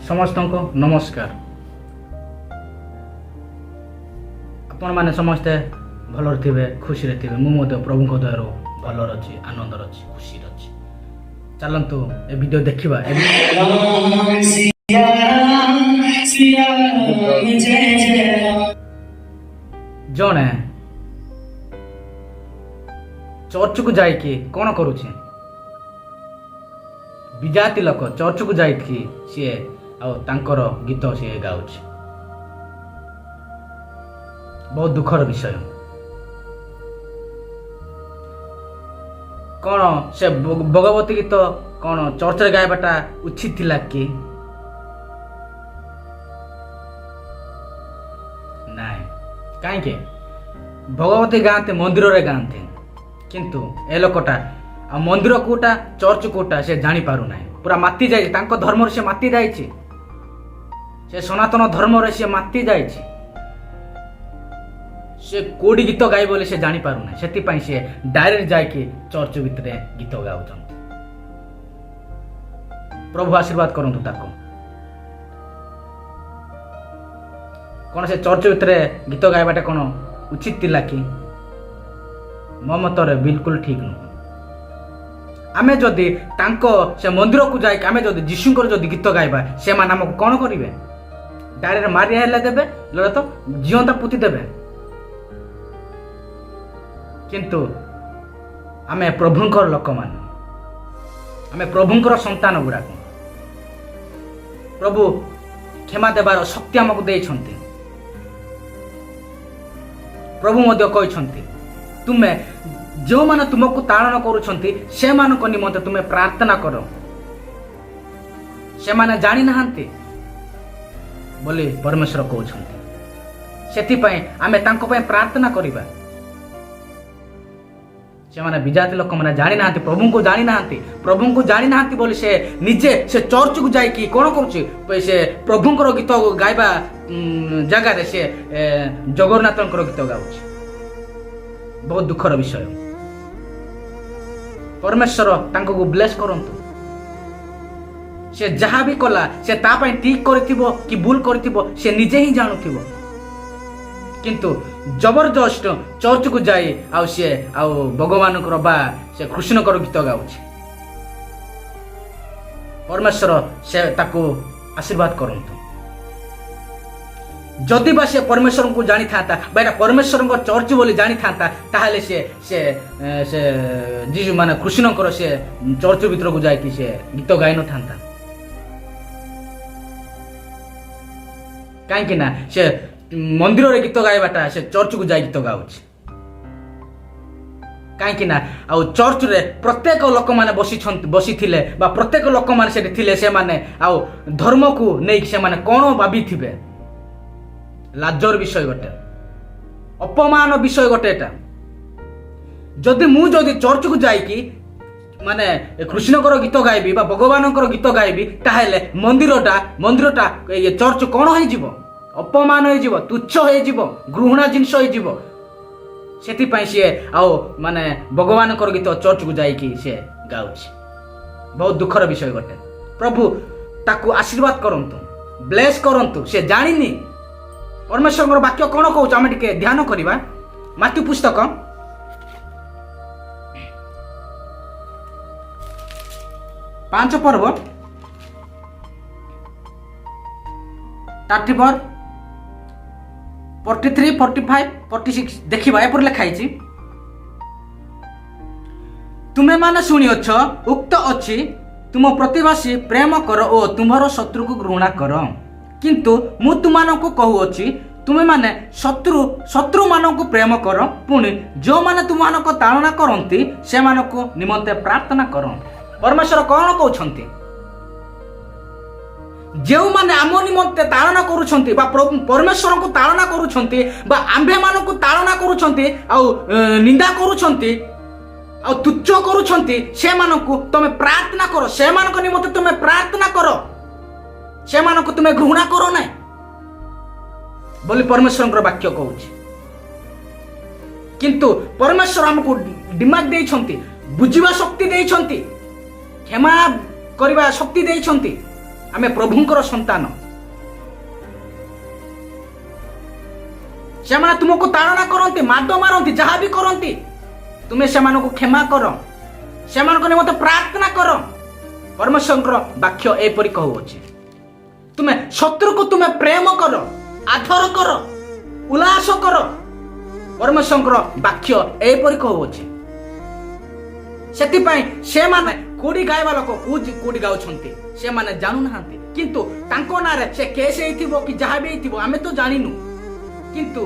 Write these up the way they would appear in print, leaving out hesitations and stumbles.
समस्त को नमस्कार। आपण मैंने समस्ते भल थे खुशी थे मुझे प्रभु दयार भल अच्छी आनंद अच्छी खुशी अच्छी। चलतु ए वीडियो देखा जड़े चर्च को जाइए कौन करुचे विजाति लोक चर्च को जाइए सी आर गीत सी गाँच बहुत दुखर विषय। कौन से भगवती गीत कौन चर्च रे गायबाटा उचित थिला कि नाई कहीं भगवती गाते मंदिर रे गाते किंतु ए लोकटा आ मंदिर कोटा चर्च कोटा से जानी पारु नाही पूरा माती जाय तांको धर्म रे से माती जाय छी से सनातन धर्म रे से माती जाय छी से कोडी गीत गाय बोले से जानी पारु नाही सेति पई से डायरेक्ट जाय के चर्च भितरे गीत गाउछन। प्रभु आशीर्वाद करंतु ताको कोन से चर्च भितरे गीत गायबाटा कोन उचित थिला कि मो मतरे बिल्कुल ठीक नुह। आमे जदि तांको से मंदिर को जाइक आमे जदि जीशुंकर जदि गीत गाइबा से मान हमको कौन करिवे डायरेक्ट मारी हेले देबे लड़े तो जीवंता पुति देबे किंतु आमे प्रभुंकर लोक मान आमे प्रभुंकर संतान गुड़ा प्रभु क्षमा देवार शक्ति हमको देइछंती। प्रभु मध्य कहते तुम्हें जो माने तुमको ताड़न करुछंती से मानक निमंते तुम्हें प्रार्थना करो से माने जानी नहांती बोली परमेश्वर कहउछंती सेति पई आमे तांको पई प्रार्थना करिबा। से माने विजाति लोक माने जानी नहांती प्रभु को जानी नहांती बोली से निजे से चर्च को जाई कि कोन करूची से प्रभुंकर गीत गायबा जगह रे से जगन्नाथंकर गीत गाउची बहुत दुखर विषय। परमेश्वर तांको को ब्लेस करंतु से जहाँ भी कला से ता पई ठीक करथिबो कि भूल करथिबो से निजे ही जानुथिबो किंतु जबरदस्त चर्च को जाई आउ से आउ भगवान को बा से कृष्ण कर गीत गाउछि परमेश्वर से ताको आशीर्वाद करंतु। जदि बा से परमेश्वर को जानी था बेटा परमेश्वर को चर्च बोली जानी था ताहले से जीजु माने कृष्ण कर से चर्च भीतर को जाए से गीत गाई न था कहीं ना से मंदिर रे गीत गायबाटा से चर्च को जाए गीत गाउछ कहीं ना आउ चर्च रे प्रत्येक लोक माने बसी थिले बा प्रत्येक लोक माने से थिले से माने आउ धर्म को नहीं से माने कोन भाबी थिबे लाजर विषय गोटे अपमान विषय गोटे एटा जदि मु जदि चर्च को जाइकी माने कृष्णकर गीत गायबी बा भगवानकर गीत गायबी ताहेले मंदिरटा ये चर्च कौन हो जीवो अपमान हो जीवो तुच्छ हो जीवो घृणा जिंस हो जीवो सेति पई से आओ माने भगवानकर गीत चर्च को जाइकी से गाउछि बहुत दुखर विषय गोटे। प्रभु ताकू आशीर्वाद करंतु ब्लेस करंतु से जानिनी परमेश्वर वाक्य कौन कहूँ आम टे ध्यान करवा माथ्यू पुस्तक 5 पर्व 34 43 45 46 देखा एपर लिखाई तुम्हें माने शुणिअछ उक्त अच्छी तुम प्रतिवासी प्रेम कर ओ तुम्हार शत्रु को घृणा कर किंतु मु तुमको कहूँगी तुम्हें माने शत्रु मानक प्रेम कर पुणी जो माने तुमको ताड़ना करती से मानक निमंते प्रार्थना कर। परमेश्वर कौन कहते जो माने आम निमंते ताड़ना करुछंती बा परमेश्वर को ताड़ना करुछंती बा आंभे मानक ताड़ना करुछंती आ निंदा करुछंती आ तुच्छ करुछंती से मानक तुम प्रार्थना करो से मानक निमंते तुम प्रार्थना करो से मानक तुम घृणा करो ना बोली परमेश्वर वाक्य कहूँ किंतु परमेश्वर हमको दिमाग देइछंती बुझिबा शक्ति देइछंती क्षमा करबा शक्ति देइछंती ଆମେ ପ୍ରଭୁଙ୍କର ସନ୍ତାନ। ସେମାନେ ତୁମକୁ ତାଡ଼ନା କରନ୍ତି, ମାଡ଼ ମାରନ୍ତି, ଯାହା ବି କରନ୍ତି, ତୁମେ ସେମାନଙ୍କୁ କ୍ଷମା କର, ସେମାନଙ୍କ ନିମନ୍ତେ ପ୍ରାର୍ଥନା କର। ପରମେଶ୍ୱରଙ୍କର ବାକ୍ୟ ଏପରି କହୁଅଛି। ତୁମେ ଶତ୍ରୁକୁ ତୁମେ ପ୍ରେମ କର, ଆଦର କର, ଉଲ୍ଲାସ କର। ପରମେଶ୍ୱରଙ୍କର ବାକ୍ୟ ଏପରି କହୁଅଛି। ସେଥିପାଇଁ ସେମାନେ କୋଡ଼ି ଗାଇବା ଲୋକ କୋଡ଼ି ଗାଉଛନ୍ତି, ସେମାନେ ଜାଣୁନାହାନ୍ତି। କିନ୍ତୁ ତାଙ୍କ ନାଁରେ ସେ କେସ୍ ହେଇଥିବ କି ଯାହା ବି ହେଇଥିବ ଆମେ ତ ଜାଣିନୁ, କିନ୍ତୁ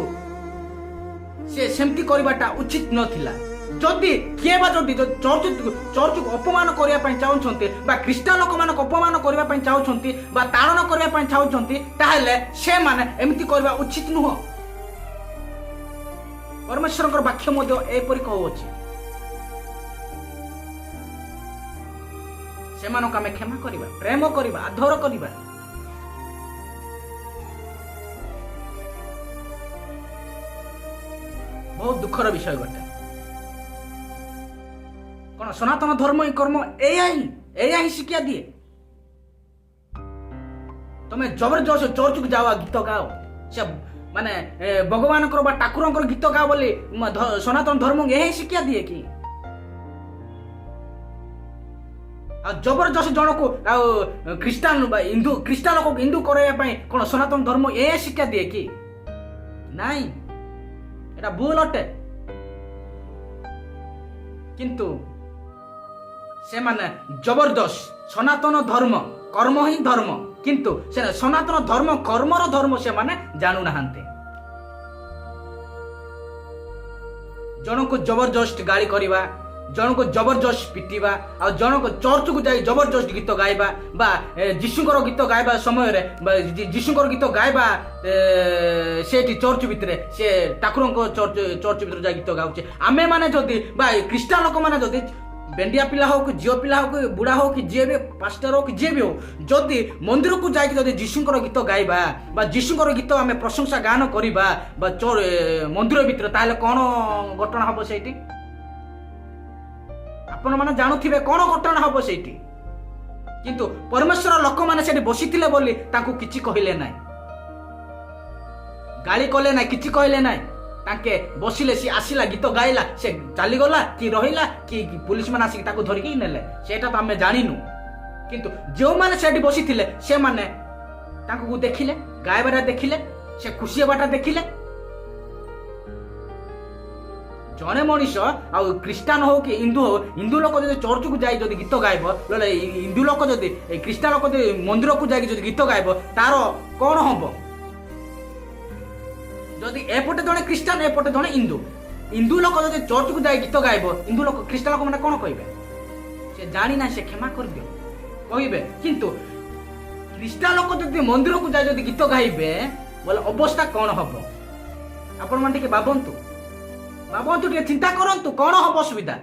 ସେ ସେମିତି କରିବାଟା ଉଚିତ ନଥିଲା। ଯଦି କିଏ ବା ଯଦି ଚର୍ଚ୍ଚକୁ ଅପମାନ କରିବା ପାଇଁ ଚାହୁଁଛନ୍ତି ବା ଖ୍ରୀଷ୍ଟିଆନ ଲୋକମାନଙ୍କୁ ଅପମାନ କରିବା ପାଇଁ ଚାହୁଁଛନ୍ତି ବା ତାଡ଼ନ କରିବା ପାଇଁ ଚାହୁଁଛନ୍ତି, ତାହେଲେ ସେମାନେ ଏମିତି କରିବା ଉଚିତ ନୁହଁ। ପରମେଶ୍ୱରଙ୍କର ବାକ୍ୟ ମଧ୍ୟ ଏପରି କହୁଅଛି। ସେମାନଙ୍କୁ ଆମେ କ୍ଷମା କରିବା, ପ୍ରେମ କରିବା, ଆଦର କରିବା। ବହୁତ ଦୁଃଖର ବିଷୟ ଗୋଟେ। କଣ ସନାତନ ଧର୍ମ ହିଁ କର୍ମ ଏଇଆ ହିଁ ଶିକ୍ଷା ଦିଏ? ତମେ ଜବରଦସ୍ତ ଚର୍ଚ୍ଚକୁ ଯାଅ, ଗୀତ ଗାଅ, ସେ ମାନେ ଭଗବାନଙ୍କର ବା ଠାକୁରଙ୍କର ଗୀତ ଗାଅ ବୋଲି ସନାତନ ଧର୍ମ ଏହା ହିଁ ଶିକ୍ଷା ଦିଏ କି? ଆଉ ଜବରଦସ୍ତ ଜଣକୁ ଆଉ ଖ୍ରୀଷ୍ଟିଆନ ବା ଖ୍ରୀଷ୍ଟିଆନ ଲୋକକୁ ହିନ୍ଦୁ କରାଇବା ପାଇଁ କଣ ସନାତନ ଧର୍ମ ଏହା ଶିକ୍ଷା ଦିଏ କି? ନାଇଁ, এটা ভুল অটে। কিন্তু ସେମାନେ ଜବରଦସ୍ତ ସନାତନ ଧର୍ମ କର୍ମ ହିଁ ଧର୍ମ, କିନ୍ତୁ ସେ ସନାତନ ଧର୍ମ କର୍ମର ଧର୍ମ ସେମାନେ ଜାଣୁନାହାନ୍ତି। ଜଣକୁ ଜବରଦସ୍ତ ଗାଳି କରିବା, ଜଣକୁ ଜବରଦସ୍ତ ପିଟିବା, ଆଉ ଜଣକୁ ଚର୍ଚ୍ଚକୁ ଯାଇ ଜବରଦସ୍ତ ଗୀତ ଗାଇବା ବା ଯୀଶୁଙ୍କର ଗୀତ ଗାଇବା ସମୟରେ ଯୀଶୁଙ୍କର ଗୀତ ଗାଇବା ସେଠି ଚର୍ଚ୍ଚ ଭିତରେ ସେ ଠାକୁରଙ୍କ ଚର୍ଚ୍ଚ ଭିତରେ ଯାଇ ଗୀତ ଗାଉଛି। ଆମେ ମାନେ ଯଦି ବା ଖ୍ରୀଷ୍ଟିଆନ ଲୋକମାନେ ଯଦି ବେଣ୍ଡିଆ ପିଲା ହଉ କି ଝିଅ ପିଲା ହଉ କି ବୁଢ଼ା ହଉ କି ଯିଏ ବି ପାଷ୍ଟର ହଉ କି ଯିଏ ବି ହଉ, ଯଦି ମନ୍ଦିରକୁ ଯାଇକି ଯଦି ଯୀଶୁଙ୍କର ଗୀତ ଗାଇବା ବା ଯୀଶୁଙ୍କର ଗୀତ ଆମେ ପ୍ରଶଂସା ଗାନ କରିବା ବା ମନ୍ଦିର ଭିତରେ, ତାହେଲେ କ'ଣ ଘଟଣା ହବ ସେଇଠି? ଆପଣମାନେ ଜାଣୁଥିବେ କ'ଣ ଘଟଣା ହବ ସେଇଠି। କିନ୍ତୁ ପରମେଶ୍ୱର ଲୋକମାନେ ସେଠି ବସିଥିଲେ ବୋଲି ତାଙ୍କୁ କିଛି କହିଲେ ନାହିଁ, ଗାଳି କଲେ ନାହିଁ, କିଛି କହିଲେ ନାହିଁ। ତାଙ୍କେ ବସିଲେ, ସିଏ ଆସିଲା, ଗୀତ ଗାଇଲା, ସେ ଚାଲିଗଲା କି ରହିଲା କି ପୁଲିସ ମାନେ ଆସିକି ତାକୁ ଧରିକି ନେଲେ, ସେଇଟା ତ ଆମେ ଜାଣିନୁ। କିନ୍ତୁ ଯେଉଁମାନେ ସେଠି ବସିଥିଲେ ସେମାନେ ତାଙ୍କୁ ଦେଖିଲେ, ଗାଇବାଟା ଦେଖିଲେ, ସେ ଖୁସି ହେବାଟା ଦେଖିଲେ। ଜଣେ ମଣିଷ ଆଉ ଖ୍ରୀଷ୍ଟିଆନ ହଉ କି ହିନ୍ଦୁ ହଉ, ହିନ୍ଦୁ ଲୋକ ଯଦି ଚର୍ଚ୍ଚକୁ ଯାଇ ଯଦି ଗୀତ ଗାଇବ, ହିନ୍ଦୁ ଲୋକ ଯଦି ଖ୍ରୀଷ୍ଟିଆନ ଲୋକ ଯଦି ମନ୍ଦିରକୁ ଯାଇକି ଯଦି ଗୀତ ଗାଇବ, ତାର କ'ଣ ହବ? ଯଦି ଏପଟେ ଜଣେ ଖ୍ରୀଷ୍ଟିଆନ ଏପଟେ ଜଣେ ହିନ୍ଦୁ ଲୋକ ଯଦି ଚର୍ଚ୍ଚକୁ ଯାଇ ଗୀତ ଗାଇବ, ହିନ୍ଦୁ ଲୋକ ଖ୍ରୀଷ୍ଟିଆନ ଲୋକମାନେ କ'ଣ କହିବେ? ସେ ଜାଣିନା, ସେ କ୍ଷମା କରିଦିଅ କହିବେ। କିନ୍ତୁ ଖ୍ରୀଷ୍ଟିଆନ ଲୋକ ଯଦି ମନ୍ଦିରକୁ ଯାଇ ଯଦି ଗୀତ ଗାଇବେ ବୋଲେ ଅବସ୍ଥା କ'ଣ ହବ? ଆପଣମାନେ ଟିକେ ଭାବନ୍ତୁ, ଟିକେ ଚିନ୍ତା କରନ୍ତୁ, କ'ଣ ହବ ଅସୁବିଧା?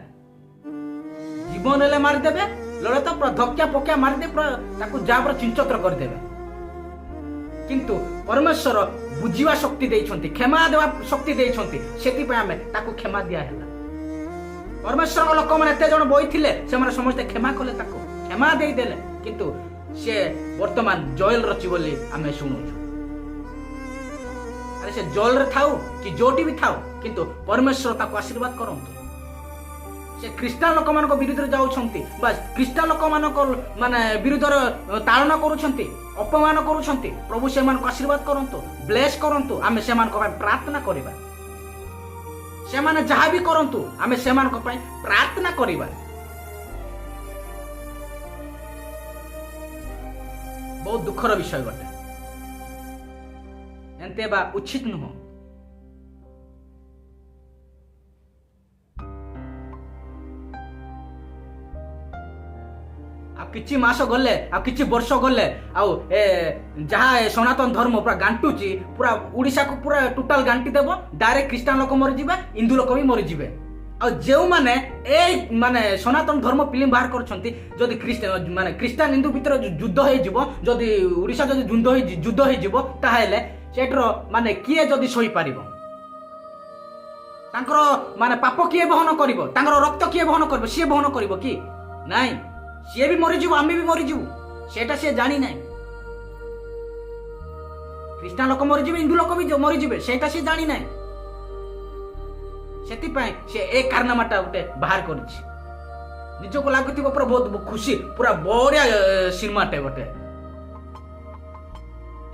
ଜୀବନ ହେଲେ ମାରିଦେବେ, ଲଢ଼େ ତ ପୁରା ଧକ୍କା ପକ୍କା ମାରିଦେବେ, ପୁରା ତାକୁ ଯାହା ପୁରା ଚିଞ୍ଚତ୍ର କରିଦେବେ। କିନ୍ତୁ ପରମେଶ୍ୱର ବୁଝିବା ଶକ୍ତି ଦେଇଛନ୍ତି, କ୍ଷମା ଦେବା ଶକ୍ତି ଦେଇଛନ୍ତି, ସେଥିପାଇଁ ଆମେ ତାକୁ କ୍ଷମା ଦିଆ ହେଲା। ପରମେଶ୍ୱରଙ୍କ ଲୋକମାନେ ଏତେ ଜଣ ବଇଥିଲେ, ସେମାନେ ସମସ୍ତେ କ୍ଷମା କଲେ, ତାକୁ କ୍ଷମା ଦେଇଦେଲେ। କିନ୍ତୁ ସେ ବର୍ତ୍ତମାନ ଜେଲରେ ଅଛି ବୋଲି ଆମେ ଶୁଣୁଛୁ। ଆରେ ସେ ଜେଲରେ ଥାଉ କି ଯୋଉଠି ବି ଥାଉ, କିନ୍ତୁ ପରମେଶ୍ୱର ତାକୁ ଆଶୀର୍ବାଦ କରନ୍ତୁ। ସେ ଖ୍ରୀଷ୍ଟିଆନ ଲୋକମାନଙ୍କ ବିରୁଦ୍ଧରେ ଯାଉଛନ୍ତି ବା ଖ୍ରୀଷ୍ଟିଆନ ଲୋକମାନଙ୍କ ମାନେ ବିରୁଦ୍ଧରେ ତାଳନା କରୁଛନ୍ତି, ଅପମାନ କରୁଛନ୍ତି, ପ୍ରଭୁ ସେମାନଙ୍କୁ ଆଶୀର୍ବାଦ କରନ୍ତୁ, ବ୍ଲେସ୍ କରନ୍ତୁ। ଆମେ ସେମାନଙ୍କ ପାଇଁ ପ୍ରାର୍ଥନା କରିବା। ସେମାନେ ଯାହା ବି କରନ୍ତୁ, ଆମେ ସେମାନଙ୍କ ପାଇଁ ପ୍ରାର୍ଥନା କରିବା। ବହୁତ ଦୁଃଖର ବିଷୟ ଗୋଟେ, ଏମିତି ହେବା ଉଚିତ ନୁହଁ। ଆଉ କିଛି ମାସ ଗଲେ, ଆଉ କିଛି ବର୍ଷ ଗଲେ, ଆଉ ଯାହା ସନାତନ ଧର୍ମ ପୁରା ଗାଣ୍ଟୁଛି, ପୁରା ଓଡ଼ିଶାକୁ ପୁରା ଟୋଟାଲ ଗାଣ୍ଟି ଦେବ। ଡାଇରେକ୍ଟ ଖ୍ରୀଷ୍ଟିଆନ ଲୋକ ମରିଯିବେ, ହିନ୍ଦୁ ଲୋକ ବି ମରିଯିବେ। ଆଉ ଯେଉଁମାନେ ଏଇ ମାନେ ସନାତନ ଧର୍ମ ଫିଲ୍ମ ବାହାର କରୁଛନ୍ତି, ଯଦି ଖ୍ରୀଷ୍ଟିଆନ ହିନ୍ଦୁ ଭିତରେ ଯୁଦ୍ଧ ହେଇଯିବ, ଯଦି ଓଡ଼ିଶା ଯଦି ଯୁଦ୍ଧ ହେଇଯିବ, ତାହେଲେ ସେଠାର ମାନେ କିଏ ଯଦି ସହିପାରିବ? ତାଙ୍କର ମାନେ ପାପ କିଏ ବହନ କରିବ? ତାଙ୍କର ରକ୍ତ କିଏ ବହନ କରିବ? ସିଏ ବହନ କରିବ କି? ନାଇଁ, ସିଏ ବି ମରିଯିବ, ଆମେ ବି ମରିଯିବୁ, ସେଇଟା ସିଏ ଜାଣି ନାହିଁ। ଖ୍ରୀଷ୍ଟିଆନ ଲୋକ ମରିଯିବେ, ହିନ୍ଦୁ ଲୋକ ବି ମରିଯିବେ, ସେଇଟା ସେ ଜାଣି ନାହିଁ। ସେଥିପାଇଁ ସେ ଏ କାରନାମାଟା ଗୋଟେ ବାହାର କରିଛି। ନିଜକୁ ଲାଗୁଥିବ ପୁରା ବହୁତ ଖୁସି, ପୁରା ବଢିଆ ସିନେମାଟେ ଗୋଟେ।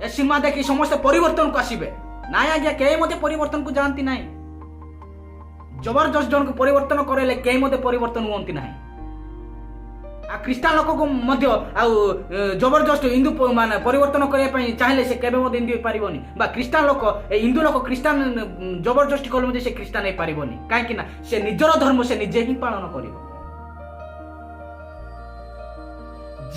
ଏ ସିନେମା ଦେଖି ସମସ୍ତେ ପରିବର୍ତ୍ତନକୁ ଆସିବେ। ନାଇଁ ଆଜ୍ଞା, କେହି ମଧ୍ୟ ପରିବର୍ତ୍ତନକୁ ଯାଆନ୍ତି ନାହିଁ। ଜବରଦସ୍ତ ଜଣକୁ ପରିବର୍ତ୍ତନ କରାଇଲେ କେହି ମଧ୍ୟ ପରିବର୍ତ୍ତନ ହୁଅନ୍ତି ନାହିଁ। ଆଉ ଖ୍ରୀଷ୍ଟିଆନ ଲୋକକୁ ମଧ୍ୟ ଆଉ ଜବରଦସ୍ତ ହିନ୍ଦୁ ମାନେ ପରିବର୍ତ୍ତନ କରିବା ପାଇଁ ଚାହିଁଲେ ସେ କେବେ ମଧ୍ୟ ହିନ୍ଦୁ ହେଇପାରିବନି। ବା ଖ୍ରୀଷ୍ଟିଆନ ଲୋକ ହିନ୍ଦୁ ଲୋକ ଖ୍ରୀଷ୍ଟିଆନ ଜବରଦସ୍ତି କଲେ ମଧ୍ୟ ସେ ଖ୍ରୀଷ୍ଟିଆନ ହେଇପାରିବନି। କାହିଁକି ନା ସେ ନିଜର ଧର୍ମ ସେ ନିଜେ ହିଁ ପାଳନ କରିବ।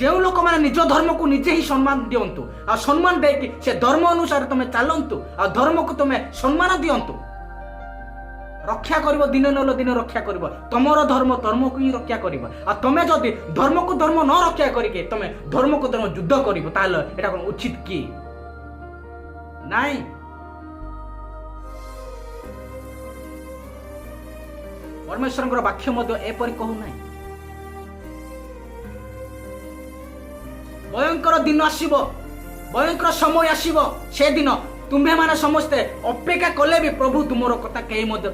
ଯେଉଁ ଲୋକମାନେ ନିଜ ଧର୍ମକୁ ନିଜେ ହିଁ ସମ୍ମାନ ଦିଅନ୍ତୁ, ଆଉ ସମ୍ମାନ ଦେଇକି ସେ ଧର୍ମ ଅନୁସାରେ ତମେ ଚାଲନ୍ତୁ, ଆଉ ଧର୍ମକୁ ତମେ ସମ୍ମାନ ଦିଅନ୍ତୁ, ରକ୍ଷା କରିବ, ଦିନ ନହେଲେ ଦିନ ରକ୍ଷା କରିବ। ତମର ଧର୍ମ ଧର୍ମକୁ ହିଁ ରକ୍ଷା କରିବ। ଆଉ ତମେ ଯଦି ଧର୍ମକୁ ଧର୍ମ ନ ରକ୍ଷା କରିକି ତମେ ଧର୍ମକୁ ଧର୍ମ ଯୁଦ୍ଧ କରିବ, ତାହେଲେ ଏଟା କଣ ଉଚିତ କି? ନାଇଁ। ପରମେଶ୍ୱରଙ୍କର ବାକ୍ୟ ମଧ୍ୟ ଏପରି କହୁନାହିଁ। ଭୟଙ୍କର ଦିନ ଆସିବ, ଭୟଙ୍କର ସମୟ ଆସିବ। ସେଦିନ ତୁମ୍ଭେମାନେ ସମସ୍ତେ ଅପେକ୍ଷା କଲେ ବି ପ୍ରଭୁ ତୁମର କଥା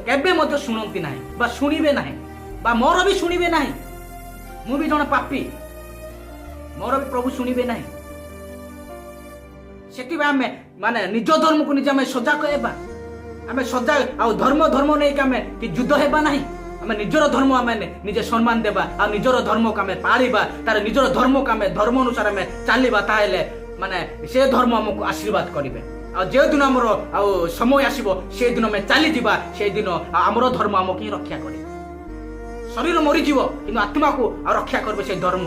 କେବେ ମଧ୍ୟ ଶୁଣନ୍ତି ନାହିଁ ବା ଶୁଣିବେ ନାହିଁ, ବା ମୋର ବି ଶୁଣିବେ ନାହିଁ। ମୁଁ ବି ଜଣେ ପାପୀ, ମୋର ବି ପ୍ରଭୁ ଶୁଣିବେ ନାହିଁ। ସେଥିପାଇଁ ଆମେ ମାନେ ନିଜ ଧର୍ମକୁ ନିଜେ ଆମେ ସଜାଗ ହେବା। ଆମେ ସଜାଗ ଆଉ ଧର୍ମ ନେଇକି ଆମେ କି ଯୁଦ୍ଧ ହେବା ନାହିଁ। ଆମେ ନିଜର ଧର୍ମ ଆମେ ନିଜେ ସମ୍ମାନ ଦେବା, ଆଉ ନିଜର ଧର୍ମକୁ ଆମେ ପାଳିବା। ତାର ନିଜର ଧର୍ମକୁ ଆମେ ଧର୍ମ ଅନୁସାରେ ଆମେ ଚାଲିବା, ତାହେଲେ ମାନେ ସେ ଧର୍ମ ଆମକୁ ଆଶୀର୍ବାଦ କରିବେ। ଆଉ ଯେଉଁଦିନ ଆମର ଆଉ ସମୟ ଆସିବ ସେଇଦିନ ଆମେ ଚାଲିଯିବା, ସେଇଦିନ ଆମର ଧର୍ମ ଆମକୁ ହିଁ ରକ୍ଷା କରିବ। ଶରୀର ମରିଯିବ କିନ୍ତୁ ଆତ୍ମାକୁ ଆଉ ରକ୍ଷା କରିବ ସେଇ ଧର୍ମ।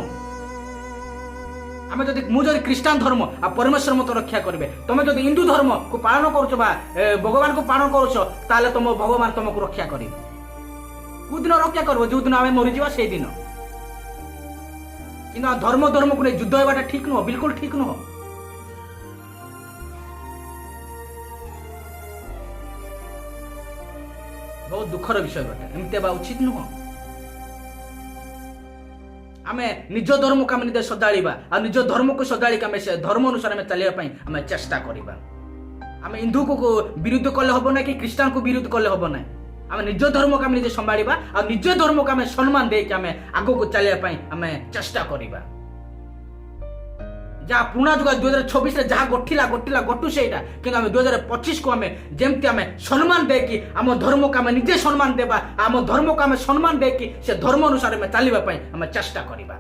ମୁଁ ଯଦି ଖ୍ରୀଷ୍ଟିଆନ ଧର୍ମ ଆଉ ପରମେଶ୍ୱର ମତେ ରକ୍ଷା କରିବେ। ତମେ ଯଦି ହିନ୍ଦୁ ଧର୍ମକୁ ପାଳନ କରୁଛ ବା ଭଗବାନଙ୍କୁ ପାଳନ କରୁଛ, ତାହେଲେ ତମ ଭଗବାନ ତମକୁ ରକ୍ଷା କରିବେ। କୋଉଦିନ ରକ୍ଷା କରିବ? ଯୋଉଦିନ ଆମେ ମରିଯିବା ସେଇଦିନ। କିନ୍ତୁ ଧର୍ମକୁ ନେଇ ଯୁଦ୍ଧ ହେବାଟା ଠିକ ନୁହଁ, ବିଲକୁଲ ଠିକ ନୁହଁ। ବହୁତ ଦୁଃଖର ବିଷୟ ଘଟେ, ଏମିତି ହେବା ଉଚିତ ନୁହଁ। ଆମେ ନିଜ ଧର୍ମକୁ ଆମେ ନିଜେ ସଜାଡ଼ିବା, ଆଉ ନିଜ ଧର୍ମକୁ ସଜାଡ଼ିକି ଆମେ ସେ ଧର୍ମ ଅନୁସାରେ ଆମେ ଚାଲିବା ପାଇଁ ଆମେ ଚେଷ୍ଟା କରିବା। ଆମେ ହିନ୍ଦୁକୁ ବିରୁଦ୍ଧ କଲେ ହବ ନାହିଁ, କି ଖ୍ରୀଷ୍ଟିଆନକୁ ବିରୁଦ୍ଧ କଲେ ହବ ନାହିଁ। ଆମେ ନିଜ ଧର୍ମକୁ ଆମେ ନିଜେ ସମ୍ଭାଳିବା, ଆଉ ନିଜ ଧର୍ମକୁ ଆମେ ସମ୍ମାନ ଦେଇକି ଆମେ ଆଗକୁ ଚାଲିବା ପାଇଁ ଆମେ ଚେଷ୍ଟା କରିବା। ଯାହା ପୁରୁଣା ଯୁଗ 2026ରେ ଯାହା ଘଟୁ ସେଇଟା, କିନ୍ତୁ ଆମେ 2025କୁ ଆମେ ଯେମିତି ଆମେ ସମ୍ମାନ ଦେଇକି ଆମ ଧର୍ମକୁ ଆମେ ନିଜେ ସମ୍ମାନ ଦେବା, ଆମ ଧର୍ମକୁ ଆମେ ସମ୍ମାନ ଦେଇକି ସେ ଧର୍ମ ଅନୁସାରେ ଆମେ ଚାଲିବା ପାଇଁ ଆମେ ଚେଷ୍ଟା କରିବା।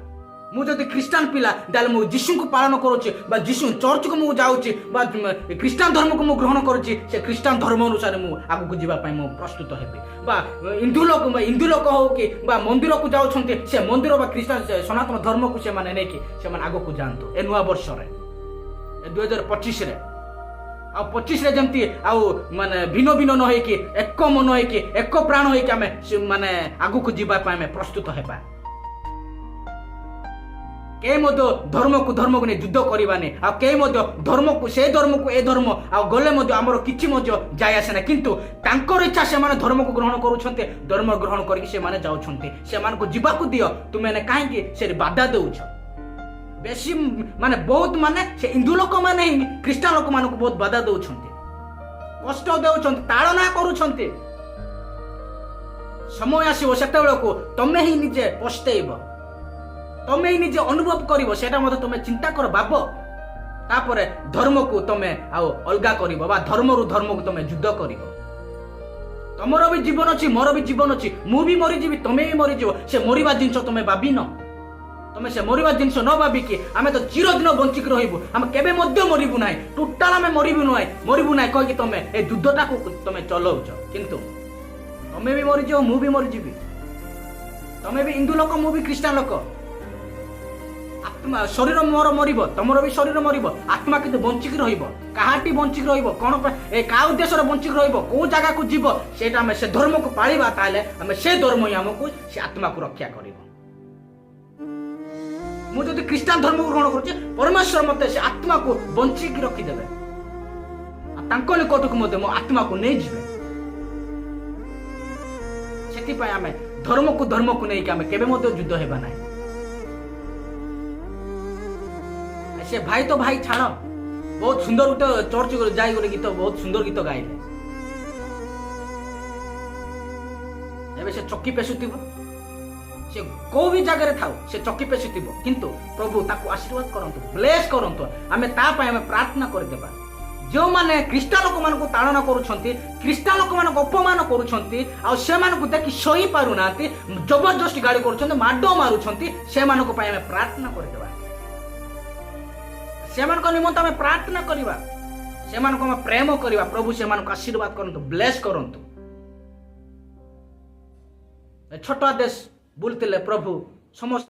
ମୁଁ ଯଦି ଖ୍ରୀଷ୍ଟିଆନ ପିଲା, ତାହେଲେ ମୁଁ ଯୀଶୁଙ୍କୁ ପାଳନ କରୁଛି ବା ଯୀଶୁ ଚର୍ଚ୍ଚକୁ ମୁଁ ଯାଉଛି ବା ଖ୍ରୀଷ୍ଟିଆନ ଧର୍ମକୁ ମୁଁ ଗ୍ରହଣ କରୁଛି, ସେ ଖ୍ରୀଷ୍ଟିଆନ ଧର୍ମ ଅନୁସାରେ ମୁଁ ଆଗକୁ ଯିବା ପାଇଁ ମୁଁ ପ୍ରସ୍ତୁତ ହେବି। ବା ହିନ୍ଦୁ ଲୋକ ହଉ କି ବା ମନ୍ଦିରକୁ ଯାଉଛନ୍ତି, ସେ ମନ୍ଦିର ବା ଖ୍ରୀଷ୍ଟିଆନ ସନାତନ ଧର୍ମକୁ ସେମାନେ ନେଇକି ସେମାନେ ଆଗକୁ ଯାଆନ୍ତୁ ଏ ନୂଆ ବର୍ଷରେ, ଏ 2025ରେ। ଆଉ 25ରେ ଯେମିତି ଆଉ ମାନେ ଭିନ୍ନ ନ ହେଇକି ଏକ ମନ ହେଇକି ଏକ ପ୍ରାଣ ହେଇକି ଆମେ ମାନେ ଆଗକୁ ଯିବା ପାଇଁ ଆମେ ପ୍ରସ୍ତୁତ ହେବା। କେହି ମଧ୍ୟ ଧର୍ମକୁ ନେଇ ଯୁଦ୍ଧ କରିବାନି, ଆଉ କେହି ମଧ୍ୟ ସେ ଧର୍ମକୁ ଏ ଧର୍ମ ଆଉ ଗଲେ ମଧ୍ୟ ଆମର କିଛି ମଧ୍ୟ ଯାଇ ଆସେ ନା। କିନ୍ତୁ ତାଙ୍କର ଇଚ୍ଛା, ସେମାନେ ଧର୍ମକୁ ଗ୍ରହଣ କରୁଛନ୍ତି, ଧର୍ମ ଗ୍ରହଣ କରିକି ସେମାନେ ଯାଉଛନ୍ତି। ସେମାନଙ୍କୁ ଯିବାକୁ ଦିଅ, ତୁମେ କାହିଁକି ସେ ବାଧା ଦେଉଛ? ବେଶୀ ମାନେ ବହୁତ ମାନେ ସେ ହିନ୍ଦୁ ଲୋକମାନେ ହିଁ ଖ୍ରୀଷ୍ଟିଆନ ଲୋକମାନଙ୍କୁ ବହୁତ ବାଧା ଦେଉଛନ୍ତି, କଷ୍ଟ ଦେଉଛନ୍ତି, ତାଳନା କରୁଛନ୍ତି। ସମୟ ଆସିବ ସେତେବେଳକୁ ତମେ ହିଁ ନିଜେ ପସ୍ତେଇବ, ତମେ ହିଁ ନିଜେ ଅନୁଭବ କରିବ। ସେଟା ମଧ୍ୟ ତମେ ଚିନ୍ତା କର, ଭାବ। ତାପରେ ଧର୍ମକୁ ତମେ ଆଉ ଅଲଗା କରିବ ବା ଧର୍ମକୁ ତମେ ଯୁଦ୍ଧ କରିବ। ତମର ବି ଜୀବନ ଅଛି, ମୋର ବି ଜୀବନ ଅଛି। ମୁଁ ବି ମରିଯିବି, ତମେ ବି ମରିଯିବ। ସେ ମରିବା ଜିନିଷ ତମେ ଭାବିନ। ତମେ ସେ ମରିବା ଜିନିଷ ନ ଭାବିକି ଆମେ ତ ଚିରଦିନ ବଞ୍ଚିକି ରହିବୁ, ଆମେ କେବେ ମଧ୍ୟ ମରିବୁ ନାହିଁ, ଟୋଟାଲ ଆମେ ମରିବୁ ନାହିଁ କହିକି ତମେ ଏ ଯୁଦ୍ଧଟାକୁ ତମେ ଚଲଉଛ। କିନ୍ତୁ ତମେ ବି ମରିଯିବ, ମୁଁ ବି ମରିଯିବି। ତମେ ବି ହିନ୍ଦୁ ଲୋକ, ମୁଁ ବି ଖ୍ରୀଷ୍ଟିଆନ ଲୋକ। ଆତ୍ମା ଶରୀର ମୋର ମରିବ, ତମର ବି ଶରୀର ମରିବ, ଆତ୍ମା କିନ୍ତୁ ବଞ୍ଚିକି ରହିବ। କାହାଟି ବଞ୍ଚିକି ରହିବ, କଣ କାହା ଉଦ୍ଦେଶ୍ୟରେ ବଞ୍ଚିକି ରହିବ, କୋଉ ଜାଗାକୁ ଯିବ, ସେଇଟା ଆମେ ସେ ଧର୍ମକୁ ପାଳିବା, ତାହେଲେ ଆମେ ସେ ଧର୍ମ ହିଁ ଆମକୁ ସେ ଆତ୍ମାକୁ ରକ୍ଷା କରିବ। ମୁଁ ଯଦି ଖ୍ରୀଷ୍ଟିଆନ ଧର୍ମକୁ ଗ୍ରହଣ କରୁଛି, ପରମେଶ୍ୱର ମତେ ସେ ଆତ୍ମାକୁ ବଞ୍ଚିକି ରଖିଦେବେ, ଆଉ ତାଙ୍କ ନିକଟକୁ ମଧ୍ୟ ମୋ ଆତ୍ମାକୁ ନେଇଯିବେ। ସେଥିପାଇଁ ଆମେ ଧର୍ମକୁ ନେଇକି ଆମେ କେବେ ମଧ୍ୟ ଯୁଦ୍ଧ ହେବା ନାହିଁ। ସେ ଭାଇ ତ ଭାଇ ଛାଡ଼, ବହୁତ ସୁନ୍ଦର ଗୋଟେ ଚର୍ଚ୍ଚ ଯାଇ ଗୋଟେ ଗୀତ ବହୁତ ସୁନ୍ଦର ଗୀତ ଗାଇଲେ। ଏବେ ସେ ଚକି ପେଶୁଥିବ, ସେ କୋଉ ବି ଜାଗାରେ ଥାଉ ସେ ଚକି ପେଶୁଥିବ, କିନ୍ତୁ ପ୍ରଭୁ ତାକୁ ଆଶୀର୍ବାଦ କରନ୍ତୁ, ବ୍ଲେସ୍ କରନ୍ତୁ। ଆମେ ତା ପାଇଁ ଆମେ ପ୍ରାର୍ଥନା କରିଦେବା। ଯେଉଁମାନେ ଖ୍ରୀଷ୍ଟିଆନ ଲୋକମାନଙ୍କୁ ତାଡ଼ନା କରୁଛନ୍ତି, ଖ୍ରୀଷ୍ଟିଆନ ଲୋକମାନଙ୍କୁ ଅପମାନ କରୁଛନ୍ତି, ଆଉ ସେମାନଙ୍କୁ ଦେଖି ସହି ପାରୁନାହାନ୍ତି, ଜବରଦସ୍ତି ଗାଳି କରୁଛନ୍ତି, ମାଡ଼ ମାରୁଛନ୍ତି, ସେମାନଙ୍କ ପାଇଁ ଆମେ ପ୍ରାର୍ଥନା କରିଦେବା। ସେମାନଙ୍କ ନିମନ୍ତେ ଆମେ ପ୍ରାର୍ଥନା କରିବା, ସେମାନଙ୍କୁ ଆମେ ପ୍ରେମ କରିବା। ପ୍ରଭୁ ସେମାନଙ୍କୁ ଆଶୀର୍ବାଦ କରନ୍ତୁ, ବ୍ଲେସ୍ କରନ୍ତୁ। ଛୋଟ ଦେଶ ବୁଲୁଥିଲେ ପ୍ରଭୁ ସମସ୍ତ